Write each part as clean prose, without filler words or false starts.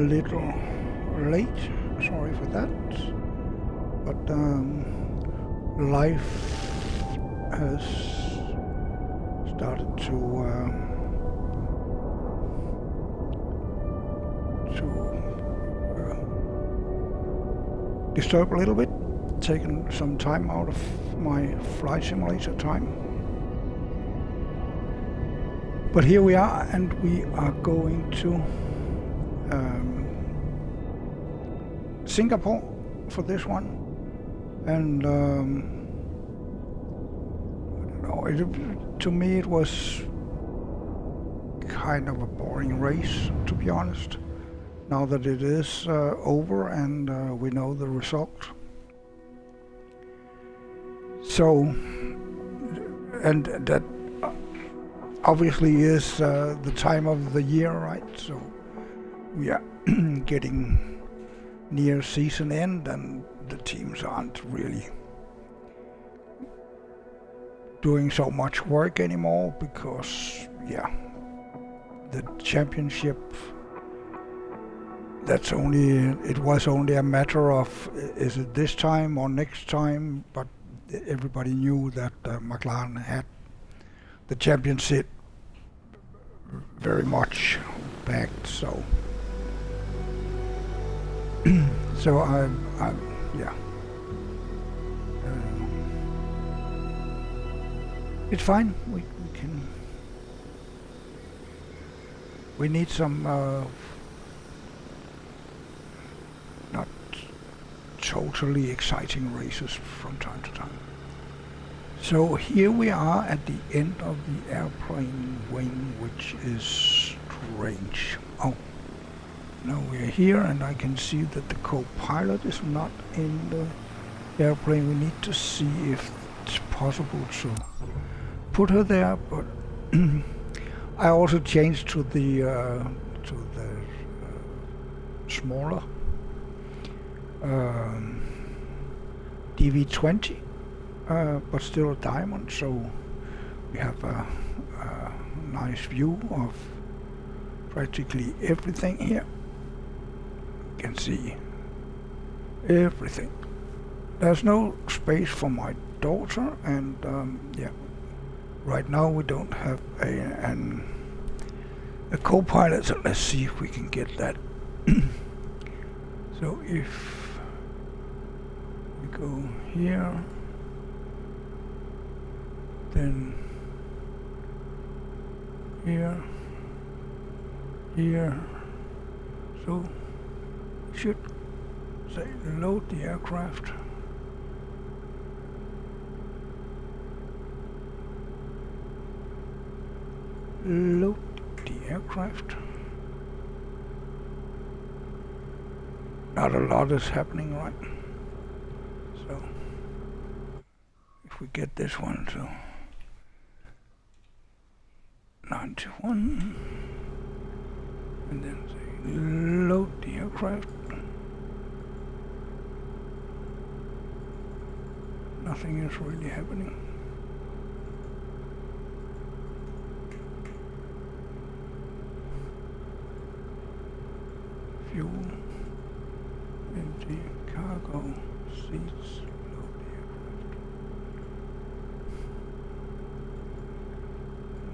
little late, sorry for that, but life has started to disturb a little bit, taken some time out of my flight simulator time. But here we are, and we are going to Singapore for this one. And I don't know, to me it was kind of a boring race, to be honest, now that it is over and we know the result. So, and that obviously is the time of the year, right? So we are getting near season end, and the teams aren't really doing so much work anymore because, yeah, the championship, it was only a matter of is it this time or next time, but everybody knew that McLaren had the championship very much backed, so so I yeah, it's fine. We need some not totally exciting races from time to time. So here we are at the end of the airplane wing, which is strange. Oh, now we're here, and I can see that the co-pilot is not in the airplane. We need to see if it's possible to put her there, but I also changed to the smaller DV20. But still a diamond, so we have a nice view of practically everything here. You can see everything. There's no space for my daughter, and yeah, right now we don't have a co-pilot, so let's see if we can get that. So if we go here, then here, so we should say load the aircraft. Load the aircraft. Not a lot is happening, right? So if we get this one to 91, and then say load the aircraft. Nothing is really happening. Fuel, empty, cargo, seats, load the aircraft.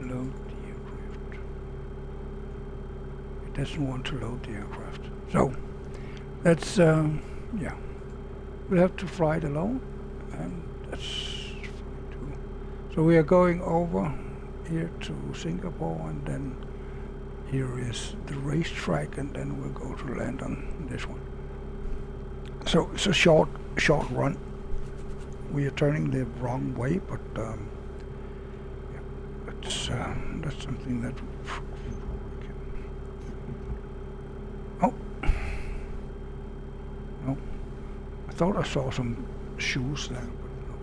Load the aircraft. It doesn't want to load the aircraft. So that's yeah, we'll have to fly it alone, and that's fine too. So we are going over here to Singapore, and then here is the racetrack, and then we'll go to land on this one. So it's a short run. We are turning the wrong way, but yeah, that's something that we can. Oh no, I thought I saw some shoes there, but no.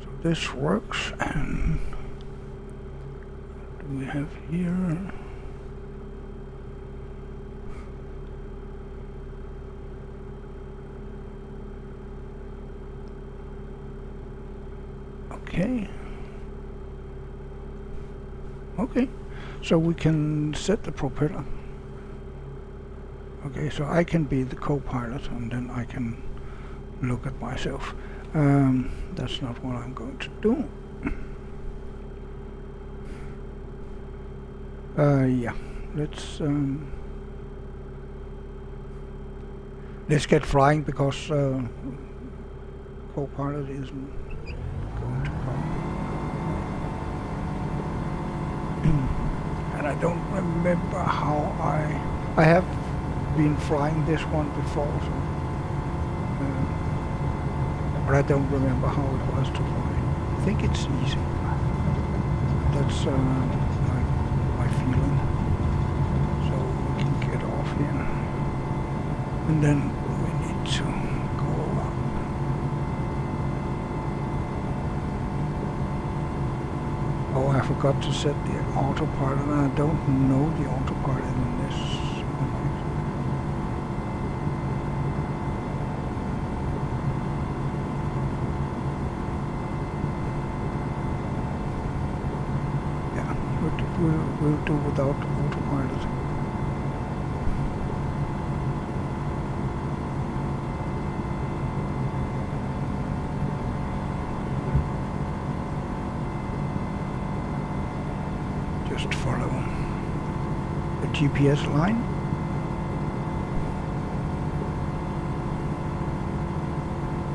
So this works, and what do we have here? Okay, so we can set the propeller. Okay, so I can be the co-pilot and then I can look at myself. That's not what I'm going to do. Yeah, let's get flying because co-pilot isn't going to come. And I don't remember how I have been flying this one before, so, but I don't remember how it was to fly. I think it's easy. That's my feeling. So we can get off here, and then we need to go around. Oh, I forgot to set the autopilot, and I don't know the autopilot in this. We'll do without autopilot. Just follow the GPS line.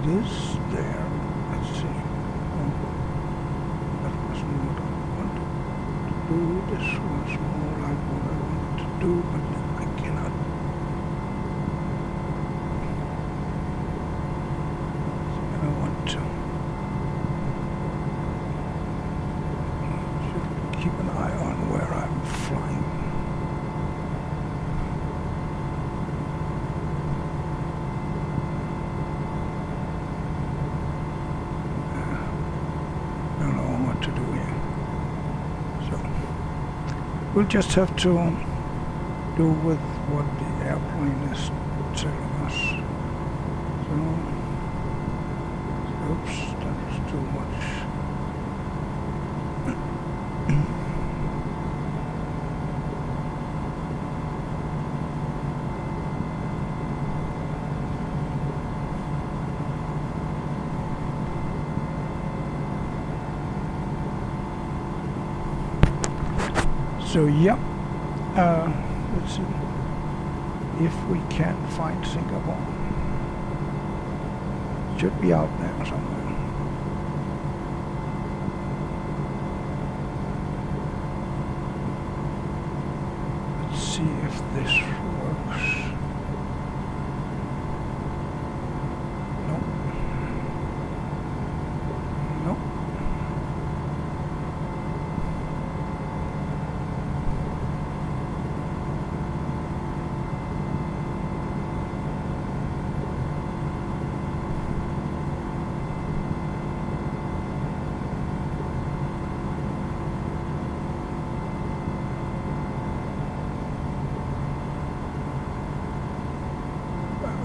This there. Let's see. That wasn't what I wanted to do. This was more like what I wanted to do, but I cannot. I want to. Should keep an eye on where I'm flying. I don't know what to do here. We'll just have to do with what the airplane is telling us. So, oops, that was too much. So yeah, let's see if we can find Singapore. Should be out there somewhere. Let's see if this works. Nope. Nope.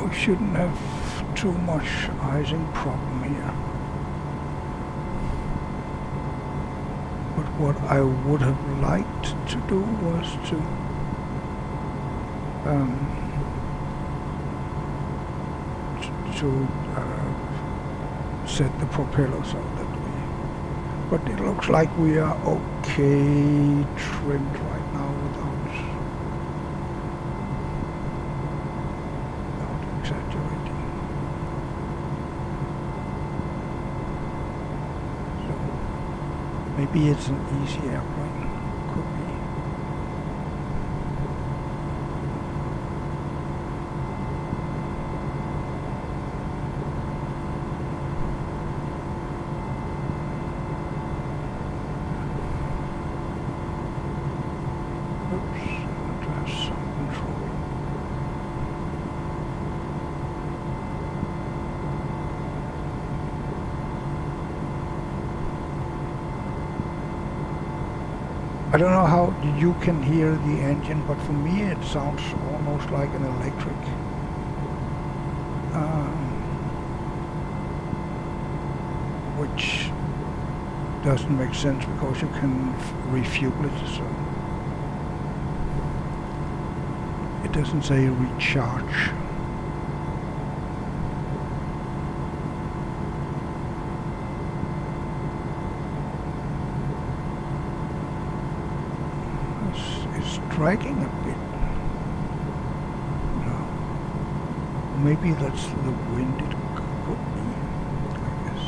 We shouldn't have too much icing problem here. But what I would have liked to do was to set the propeller so that but it looks like we are okay trimmed right now without exaggerating. So maybe it's an easy airplane. Could be. I don't know how you can hear the engine, but for me it sounds almost like an electric. Which doesn't make sense because you can refuel it, so It doesn't say recharge. It's dragging a bit. No. Maybe that's the wind. It could be, I guess.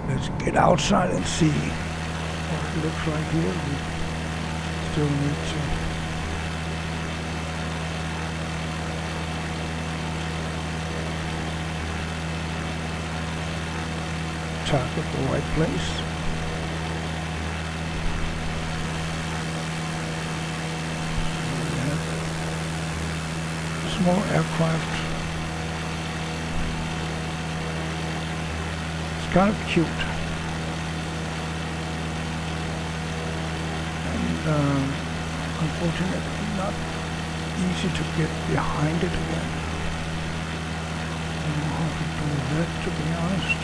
Let's get outside and see what it looks like here. We still need to target the right place. Small aircraft. It's kind of cute. And unfortunately not easy to get behind it again. I don't know how to do that, to be honest.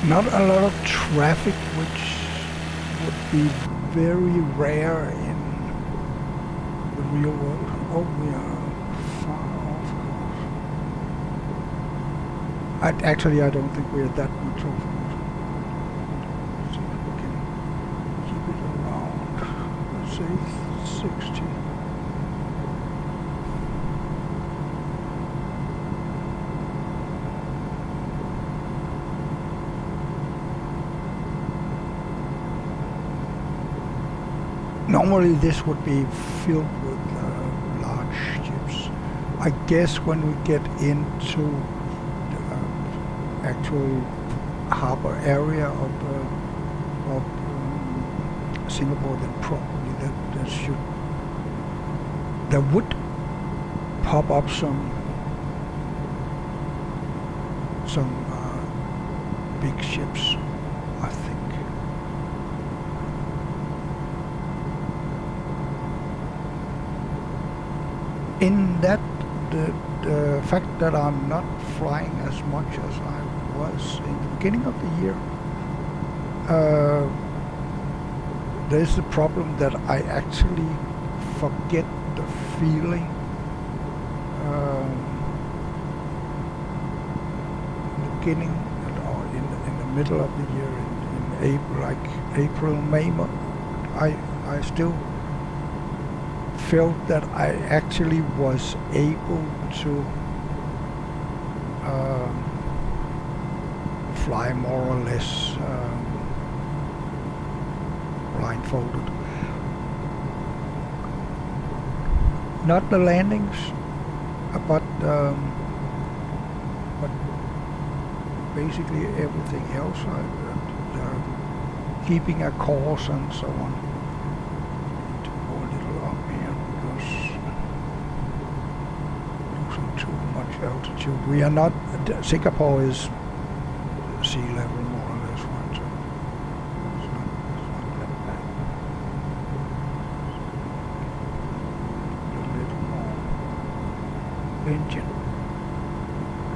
Not a lot of traffic, which would be very rare in the real world. Oh, we are far off course. Actually, I don't think we are that much off course. See if we can keep it around, let's say 60. Normally this would be filled with large ships. I guess when we get into the actual harbor area of Singapore, then probably there would pop up some big ships, I think. In that, the fact that I'm not flying as much as I was in the beginning of the year, there's the problem that I actually forget the feeling in the beginning or in the middle of the year, in April, like April, May, I still felt that I actually was able to fly more or less blindfolded. Not the landings, but basically everything else. Keeping a course and so on. Altitude. We are not. Singapore is sea level more or less, right? So it's not that bad. A little more engine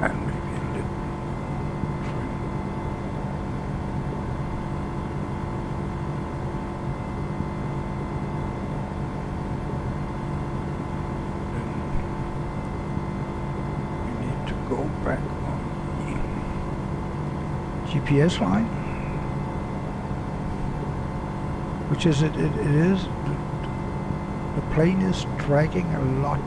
and maybe a little trim. Go back on the GPS line, which is it is the plane is dragging a lot.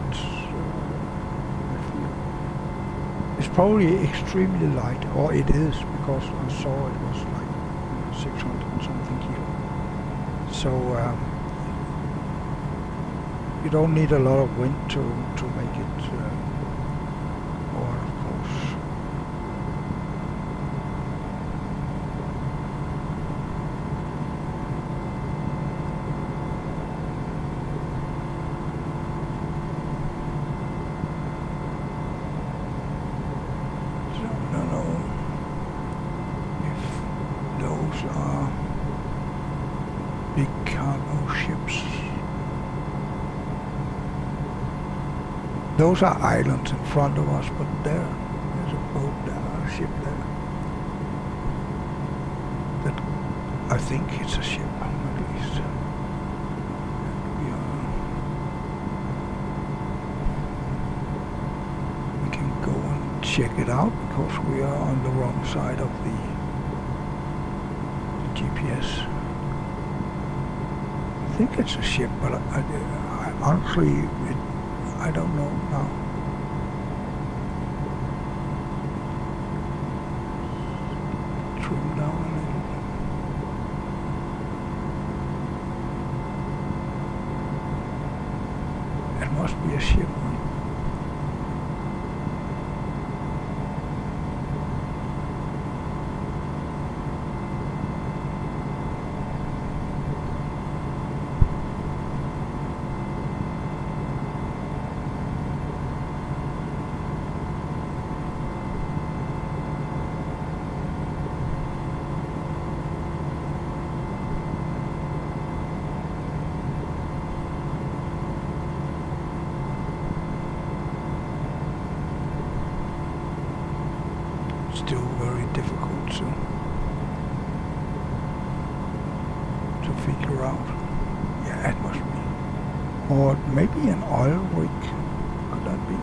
probably extremely light, or it is, because I saw it was like 600 and something kilo. So you don't need a lot of wind to make it hard, of course. So I don't know if those are big cargo ships. Those are islands in front of us, but there's a boat there, a ship there. That I think it's a ship, at least. We can go and check it out because we are on the wrong side of the GPS. I think it's a ship, but I honestly, I don't know now. Trim down a little. It must be a ship. Still very difficult to figure out. Yeah, it must be. Or maybe an oil rig. Could that be?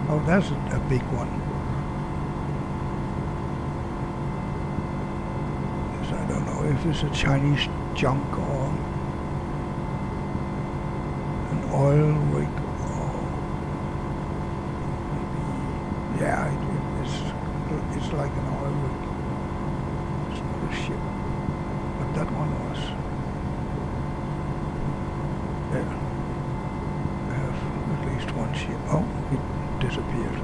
Oh, that's a big one. I don't know if it's a Chinese junk or an oil rig, or maybe, yeah, it's like an oil rig. It's not a ship, but that one was. There. I have at least one ship. Oh, it disappeared.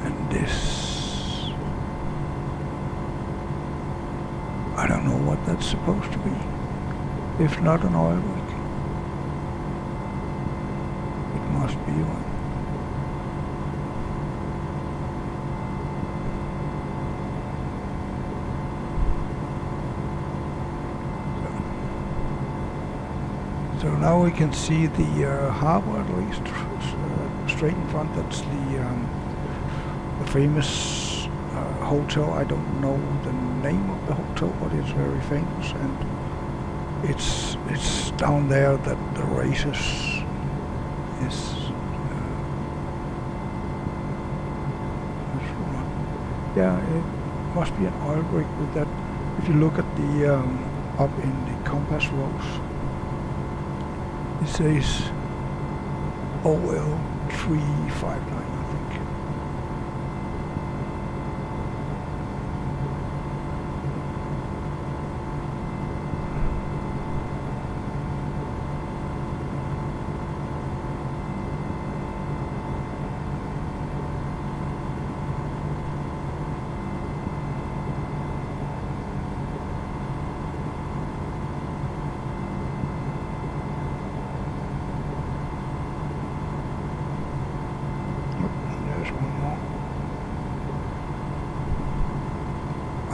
And this, I don't know what that's supposed to be. If not an oil rig, it must be one. So now we can see the harbor, at least straight in front. That's the famous hotel. I don't know the name of the hotel, but it's very famous, and it's down there that the races is. Yeah, it must be an oil rig with that. If you look at the up in the compass rose, it says OL359, I think.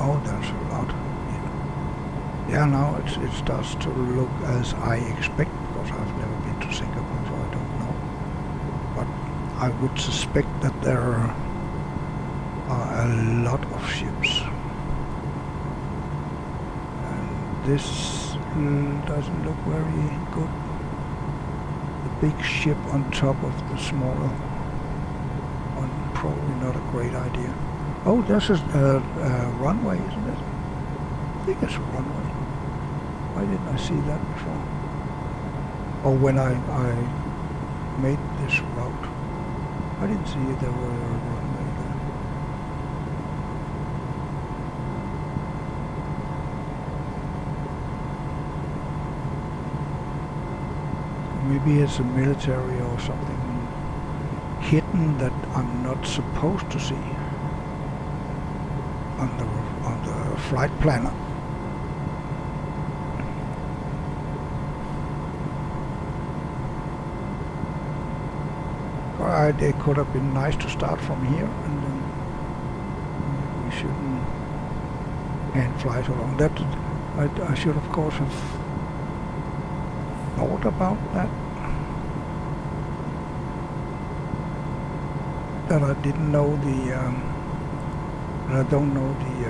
Oh, there's a lot. Yeah, now it starts to look as I expect, because I've never been to Singapore, so I don't know. But I would suspect that there are a lot of ships. And this doesn't look very good. The big ship on top of the smaller one, probably not a great idea. Oh, this is a runway, isn't it? I think it's a runway. Why didn't I see that before? Oh, when I made this route, I didn't see there were a runway there. Maybe it's a military or something hidden that I'm not supposed to see on the flight planner. It could have been nice to start from here, and then we shouldn't hand fly so long. That I should of course have thought about that. That I didn't know I don't know the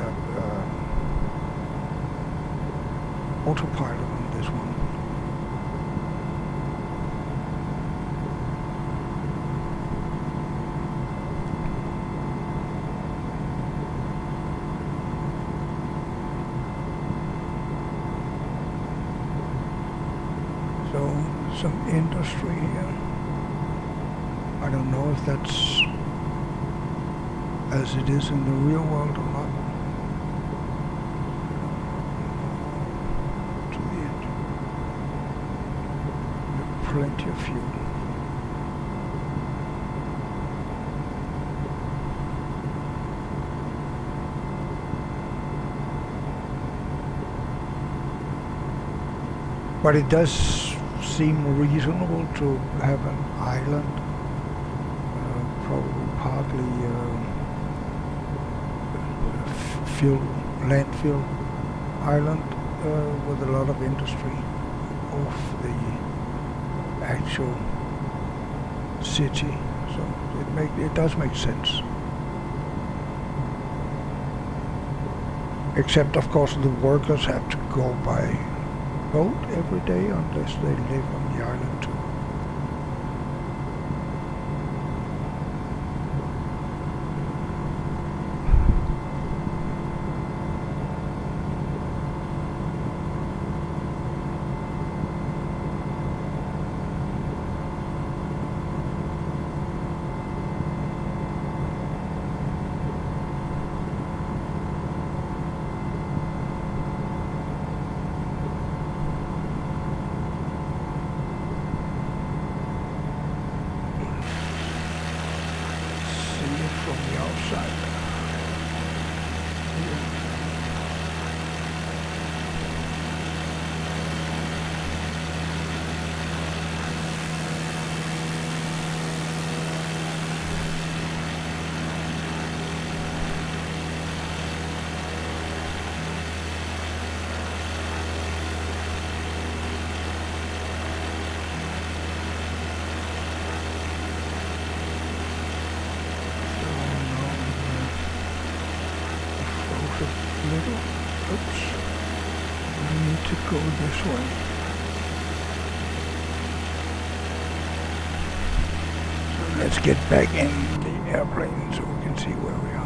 autopilot on this one. So some industry here. I don't know if that's as it is in the real world or not. To the end. With plenty of fuel. But it does seem reasonable to have an island, probably partly landfill island with a lot of industry off the actual city. So it does make sense. Except of course the workers have to go by boat every day unless they live on the island too. From the outside. Oops, we need to go this way. So let's get back in the airplane so we can see where we are.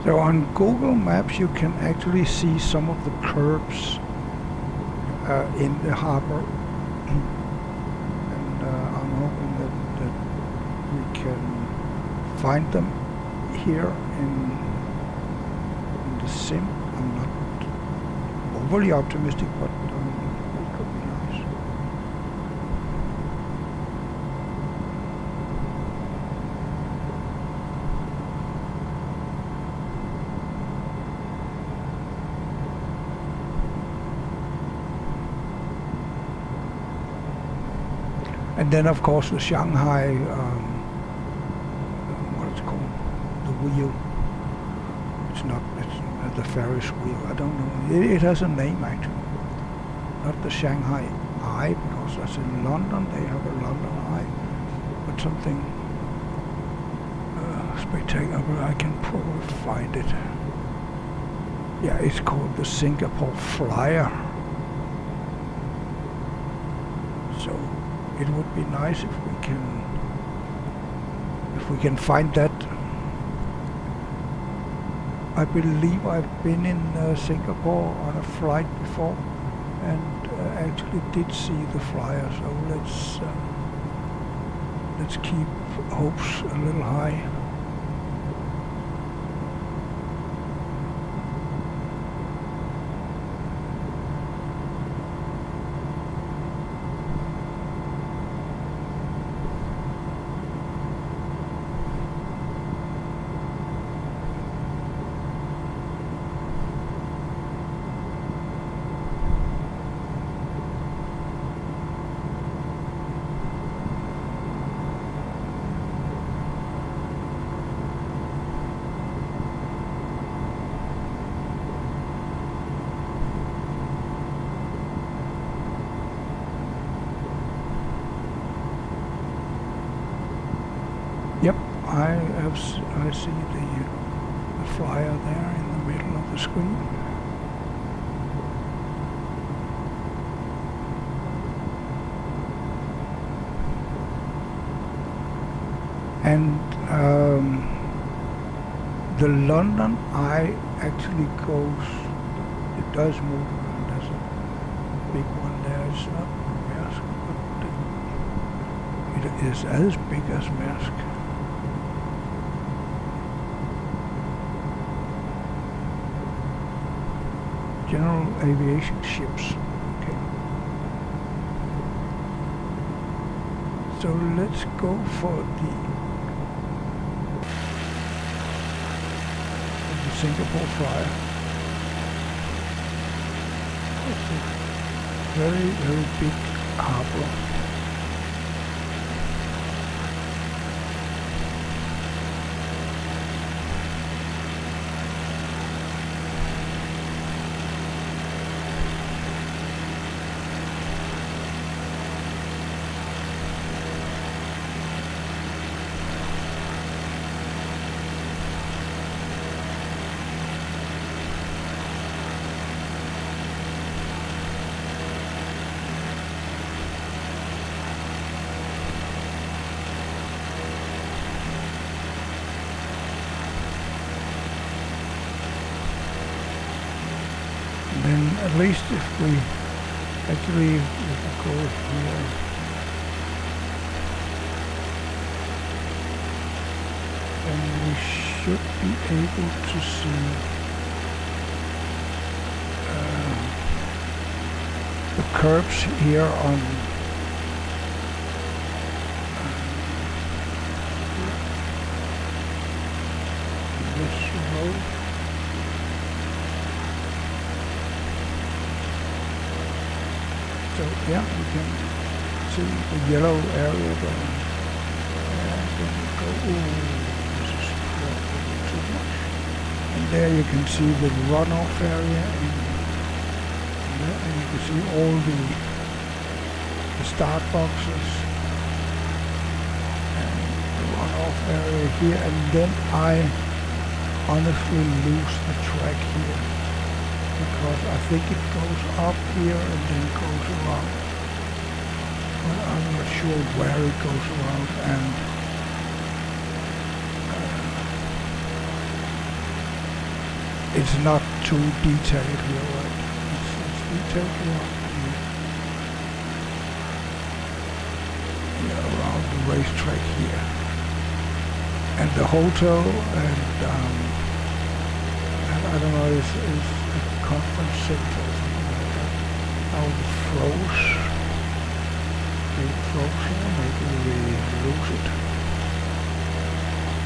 So on Google Maps you can actually see some of the curbs in the harbor, and I'm hoping that we can find them here in the sim. I'm not overly optimistic, but it could be nice. And then of course the Shanghai, what it's called, the wheel. It's the Ferris wheel. I don't know. It has a name actually. Not the Shanghai Eye, because as in London they have a London Eye, but something spectacular. I can probably find it. Yeah, it's called the Singapore Flyer. So it would be nice if we can find that. I believe I've been in Singapore on a flight before and actually did see the Flyer. So let's keep hopes a little high. Yep, I see the Flyer there in the middle of the screen. And the London Eye actually goes, it does move around. There's a big one there. It's not Maersk, but it is as big as Maersk. General aviation ships. Okay. So let's go for the Singapore Flyer. It's a very, very big harbor. Then at least if we actually go here, then we should be able to see the curves here on this road. So yeah, we can see the yellow area there. And then we go, ooh, this is probably too much. And there you can see the runoff area, and you can see all the start boxes and the runoff area here. And then I honestly lose the track here, because I think it goes up here and then goes around, but I'm not sure where it goes around. And it's not too detailed here, right? It's detailed around the racetrack here, and the hotel, and I don't know, is a conference center or something like that. Now the froze. It froze here, maybe we lose it.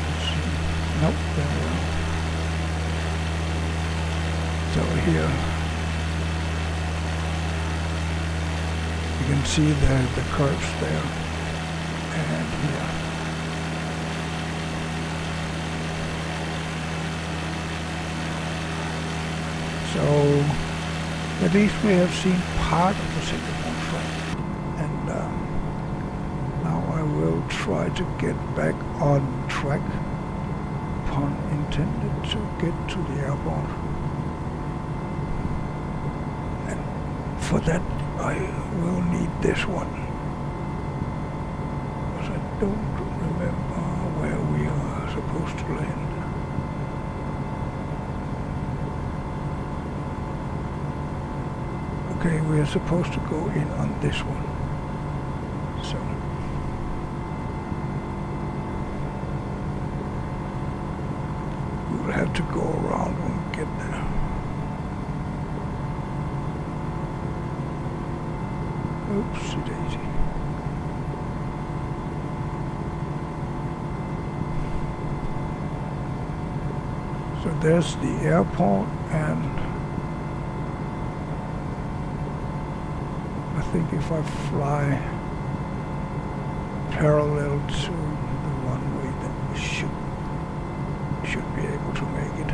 Let's see. Nope, there we are. So here you can see the curves there, and here. So at least we have seen part of the Singapore track. try to get back on track, pun intended, to get to the airport. And for that I will need this one, because I don't remember where we are supposed to land. Okay, we are supposed to go in on this one. So we'll have to go around when we get there. Oopsie daisy. So there's the airport, and I think if I fly parallel to the runway, then we should be able to make it.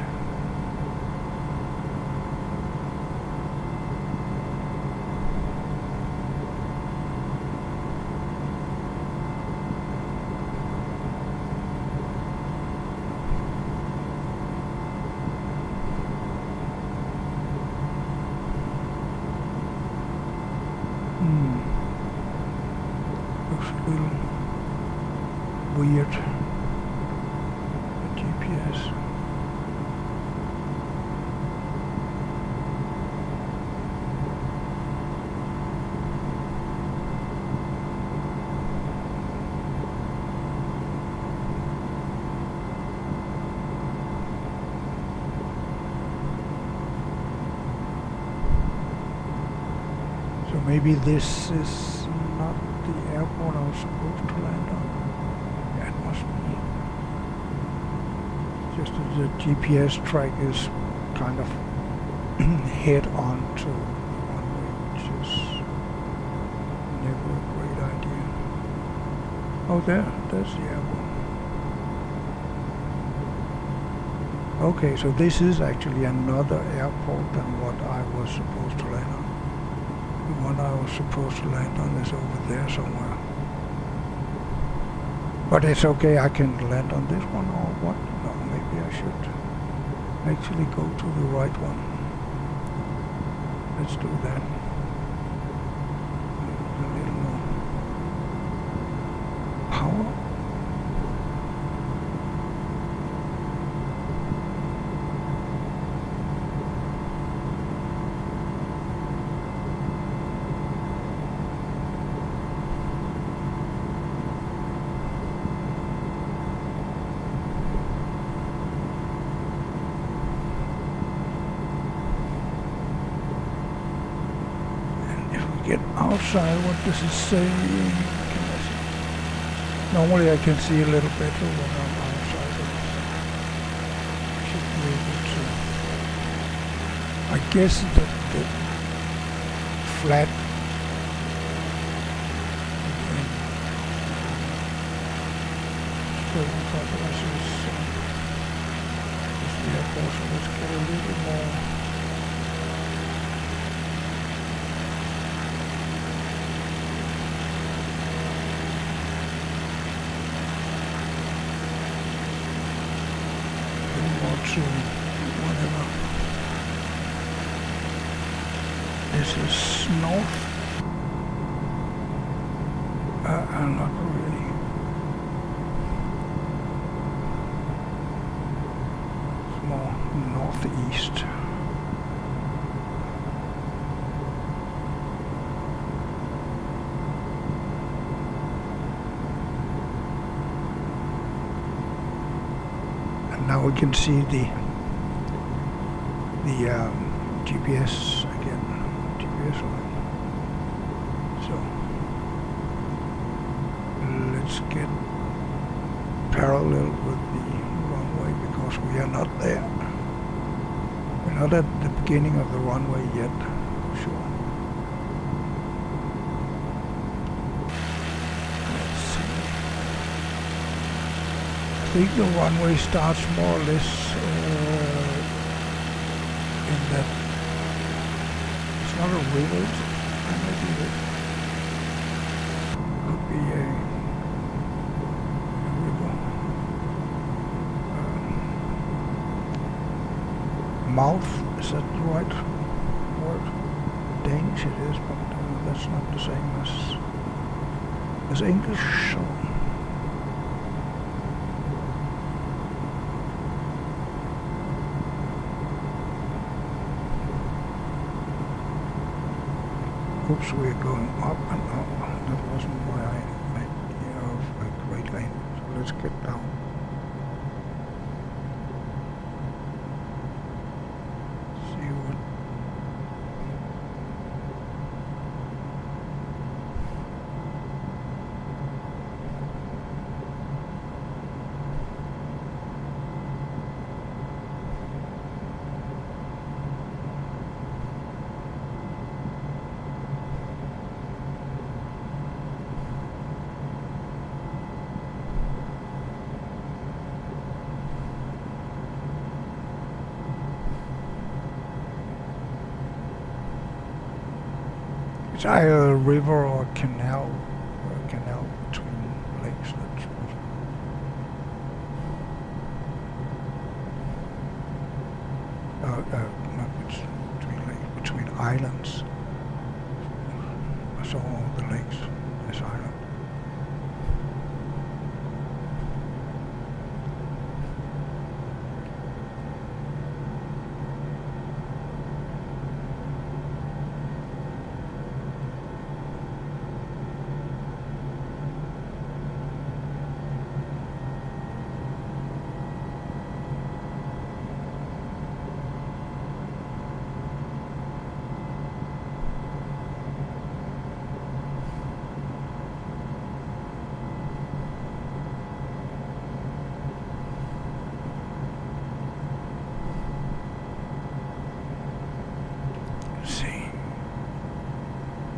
Looks a little weird, the GPS. So maybe this is not the airport I was supposed to land on. Yeah, it must be. Just that the GPS track is kind of head on to the runway, which is never a great idea. Oh, there's the airport. Okay, so this is actually another airport than what I was supposed to land on. The one I was supposed to land on is over there somewhere. But it's okay, I can land on this one or what? No, maybe I should actually go to the right one. Let's do that. A little more power. Get outside, what does it say? Can I see? Normally I can see a little better when I'm outside. Should be able to. I guess that the flat is the airport, so let's get a little more. To whatever. This is north. Not really. It's more northeast. Now we can see the GPS again, GPS line. So let's get parallel with the runway because we are not there. We're not at the beginning of the runway yet, for sure. I think the runway starts more or less in that it's not a river, maybe it could be mouth, is that the right word? Danish it is, but that's not the same as English. So oops, we're going up and up. That wasn't my idea of a great lane. So let's get down. See what. It's either a river or a canal between lakes. That's not between lakes, between islands. So all the lakes, this island.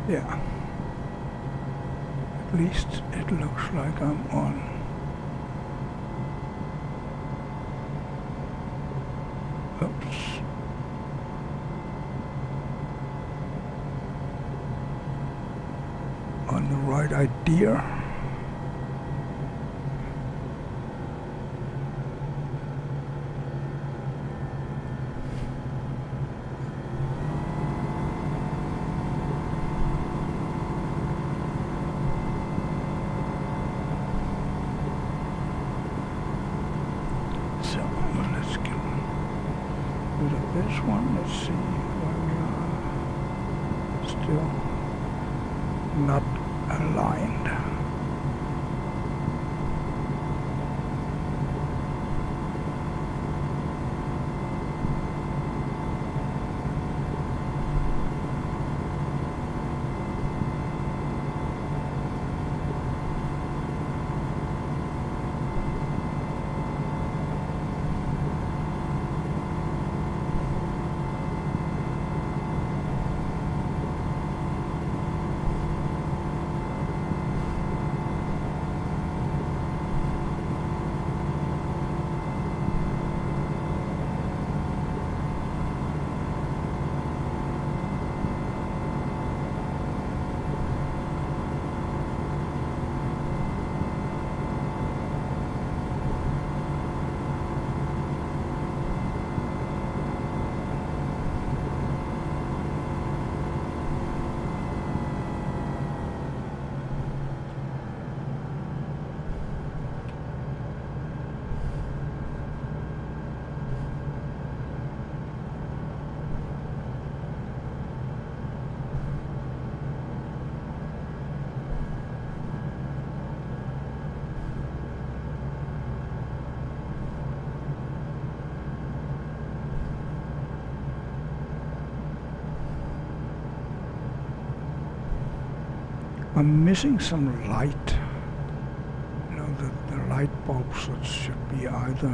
Yeah, at least it looks like I'm on. Oops. On the right idea. This one, let's see where we are. Still not aligned. I'm missing some light. You know, the light bulbs that should be either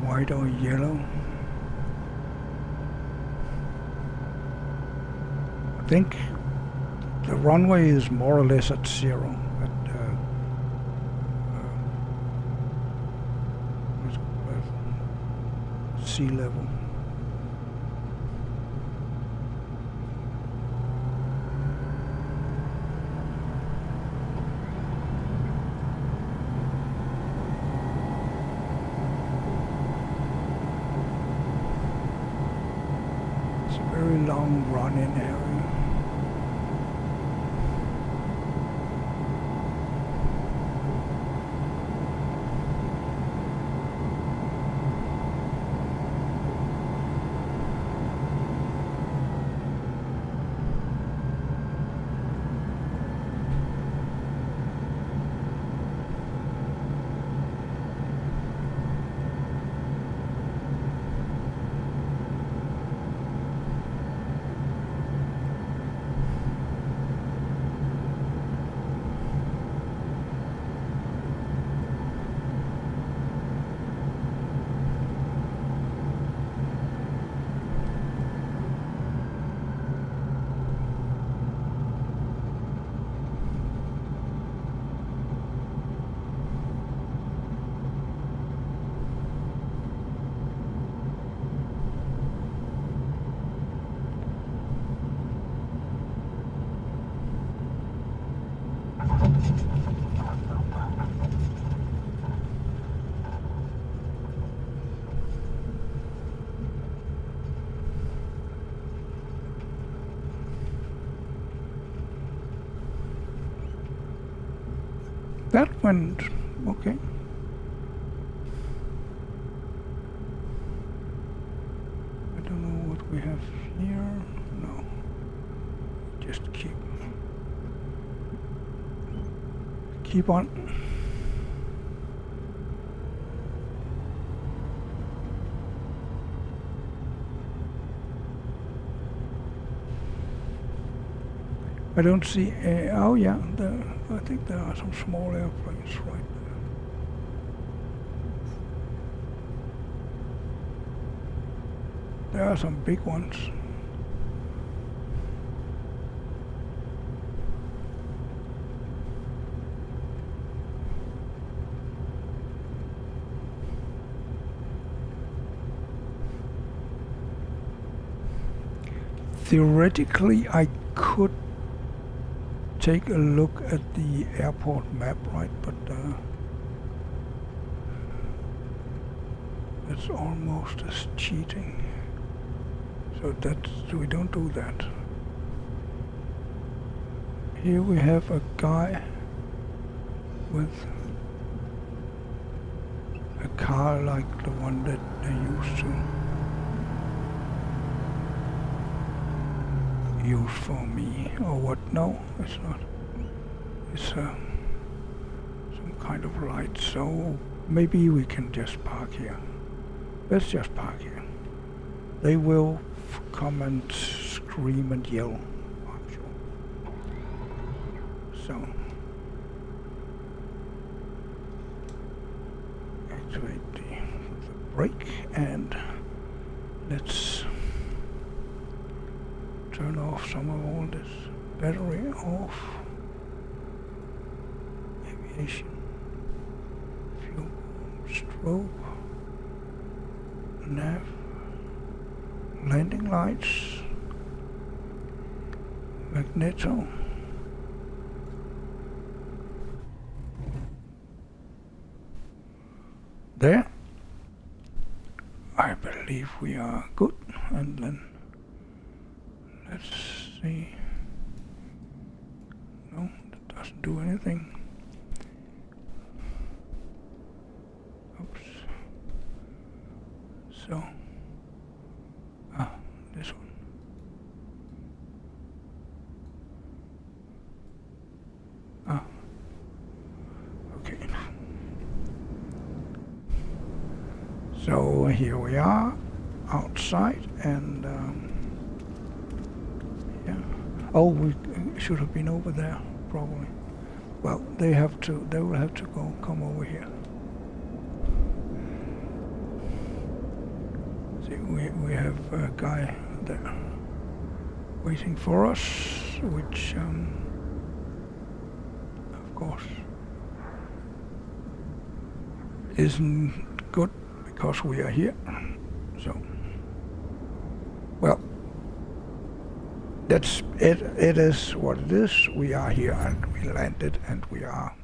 white or yellow. I think the runway is more or less at zero, at sea level. long run-in area. That went okay. I don't know what we have here. No. Just keep on. I don't see. Oh yeah, I think there are some small airplanes right there. There are some big ones. Theoretically, I could take a look at the airport map, right? But that's almost as cheating. So we don't do that. Here we have a guy with a car like the one that they used to use for me, or what? No, it's not. It's some kind of light, so maybe we can just park here. Let's just park here. They will come and scream and yell, I'm sure. So, activate the brake and let's turn off some of all this battery off. Aviation, fuel, strobe, nav, landing lights, magneto. There. I believe we are good, and then let's see. No, that doesn't do anything. Oops. So, this one. Okay. So here we are outside, and yeah. Oh, we should have been over there probably. Well, they will have to come over here. See, we have a guy there waiting for us, which of course isn't good because we are here. So, well, that's it. It is what it is. We are here and we landed and we are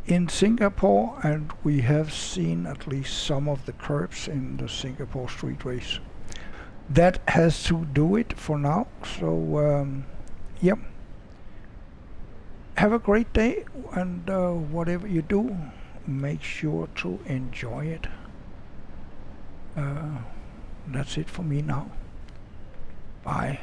in Singapore, and we have seen at least some of the curbs in the Singapore street race. that has to do it for now. So yep, have a great day, and whatever you do, make sure to enjoy it. That's it for me now. Bye.